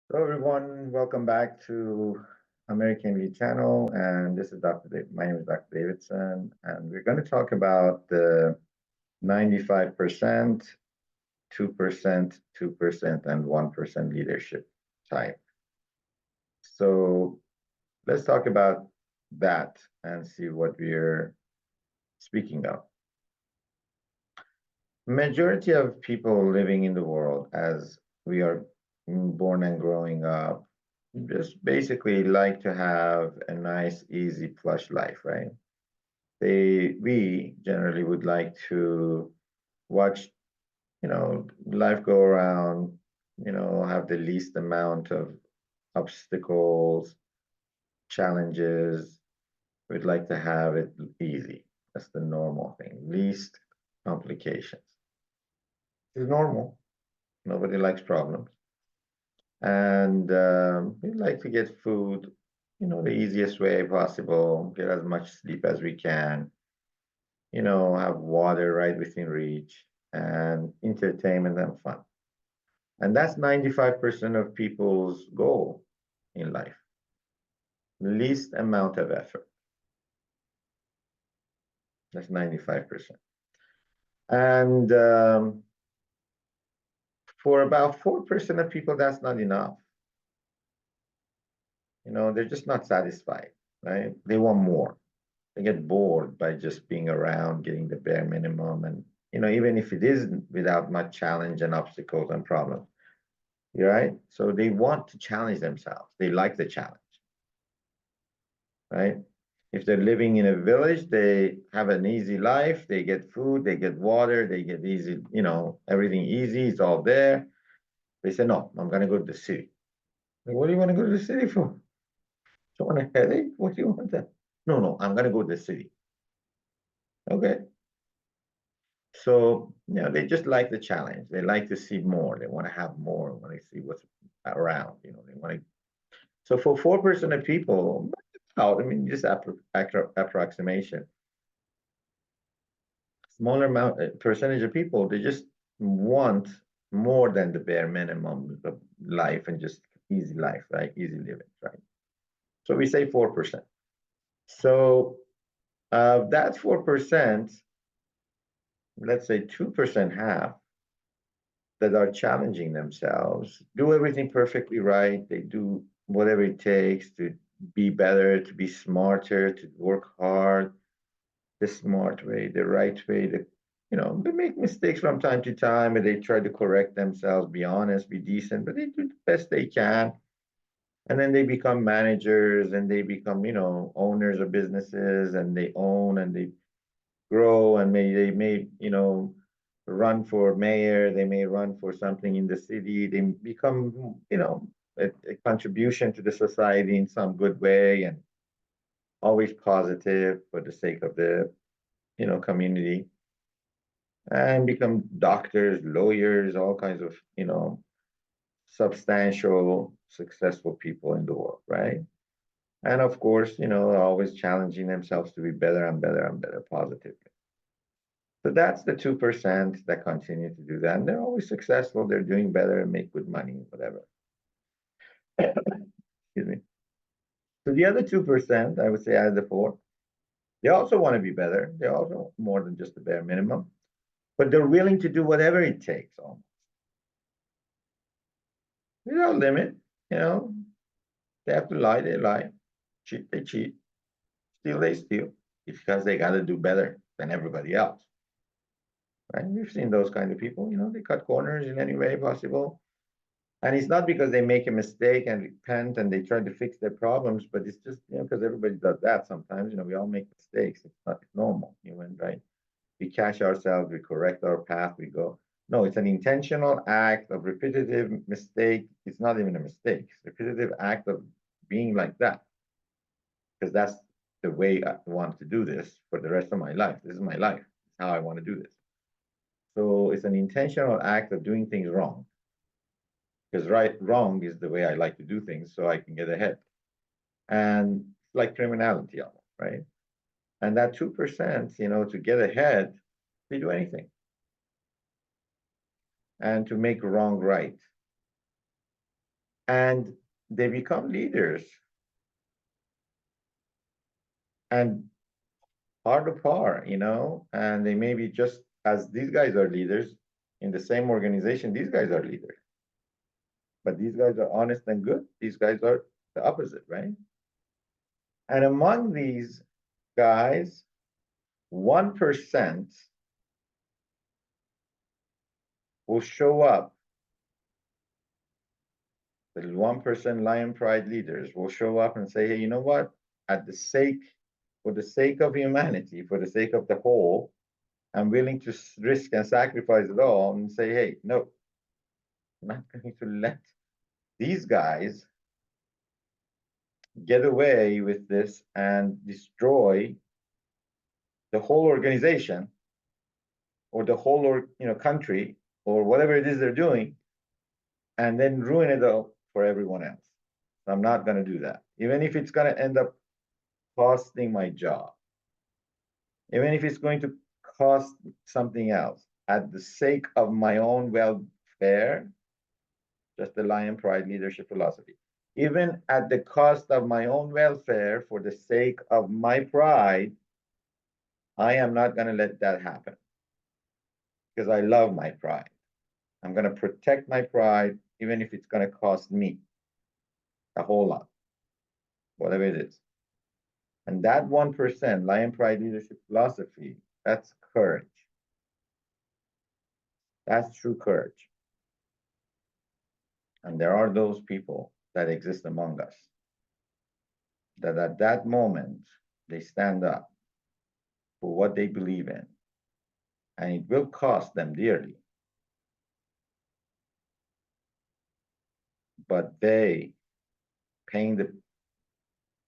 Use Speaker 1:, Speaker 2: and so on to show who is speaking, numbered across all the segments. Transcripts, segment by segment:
Speaker 1: Hello, everyone. Welcome back to American Elite Channel. And this is Dr. Dave. My name is Dr. Davidson. And we're going to talk about the 95%, 2%, 2%, and 1% leadership type. So let's talk about that and see what we're speaking of. Majority of people living in the world as we are born and growing up just basically like to have a nice, easy, plush life, right? We generally would like to watch, life go around, have the least amount of obstacles, challenges. We'd like to have it easy. That's the normal thing. Least complications. It's normal. Nobody likes problems. And we'd like to get food, the easiest way possible, get as much sleep as we can, have water right within reach, and entertainment and fun. And that's 95% of people's goal in life. Least amount of effort. That's 95%. And for about 4% of people, that's not enough. They're just not satisfied, right? They want more. They get bored by just being around, getting the bare minimum. And, even if it isn't without much challenge and obstacles and problems, right? So they want to challenge themselves. They like the challenge, right? If they're living in a village, they have an easy life. They get food, they get water, they get easy, everything easy. It's all there. They say, no, I'm going to go to the city. Like, what do you want to go to the city for? Do you want a headache? What do you want that? No, no, I'm going to go to the city. Okay. So, they just like the challenge. They like to see more. They want to have more. They want to see what's around. They want to. So for 4% of people, I mean, just approximation, smaller amount percentage of people, they just want more than the bare minimum of life and just easy life, right? Easy living, right? So we say 4%. So that 4%, let's say 2% have that are challenging themselves, do everything perfectly right. They do whatever it takes to be better, to be smarter, to work hard, the smart way, the right way. They make mistakes from time to time and they try to correct themselves, be honest, be decent, but they do the best they can. And then they become managers and they become, owners of businesses and they own and they grow and they may run for mayor, they may run for something in the city, they become a contribution to the society in some good way and always positive for the sake of the community, and become doctors, lawyers, all kinds of substantial successful people in the world, right? And of course, always challenging themselves to be better and better and better positively. So that's the 2% that continue to do that. And they're always successful. They're doing better and make good money, whatever. Excuse me. So the other 2%, I would say out of the four, they also want to be better. They also more than just the bare minimum, but they're willing to do whatever it takes almost. Without limit, you know, they have to lie, they lie. Cheat, they cheat. Steal, they steal. It's because they got to do better than everybody else. Right? We've seen those kind of people, they cut corners in any way possible. And it's not because they make a mistake and repent and they try to fix their problems, but it's just, because everybody does that sometimes. We all make mistakes. It's normal, human, right? We catch ourselves, we correct our path, we go. No, it's an intentional act of repetitive mistake. It's not even a mistake. It's a repetitive act of being like that. Because that's the way I want to do this for the rest of my life. This is my life. It's how I want to do this. So it's an intentional act of doing things wrong. Because wrong is the way I like to do things so I can get ahead. And it's like criminality almost, right? And that 2%, to get ahead, they do anything. And to make wrong right. and they become leaders. And par to par, and they may be just as these guys are leaders in the same organization, these guys are leaders. But these guys are honest and good. These guys are the opposite, right? And among these guys, 1% will show up. The 1% lion pride leaders will show up and say, hey, you know what? For the sake of humanity, for the sake of the whole, I'm willing to risk and sacrifice it all and say, hey, no, I'm not going to let these guys get away with this and destroy the whole organization or the whole country or whatever it is they're doing, and then ruin it all for everyone else. I'm not going to do that, even if it's going to end up costing my job, even if it's going to cost something else at the sake of my own welfare. Just the lion pride leadership philosophy. Even at the cost of my own welfare, for the sake of my pride, I am not going to let that happen because I love my pride. I'm going to protect my pride, even if it's going to cost me a whole lot, whatever it is. And that 1%, lion pride leadership philosophy, that's courage. That's true courage. And there are those people that exist among us that at that moment, they stand up for what they believe in. And it will cost them dearly. But they, paying the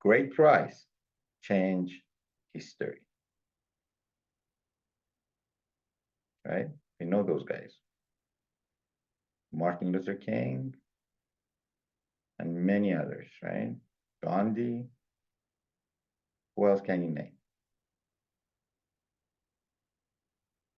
Speaker 1: great price, change history. Right? We know those guys. Martin Luther King and many others, right? Gandhi. Who else can you name?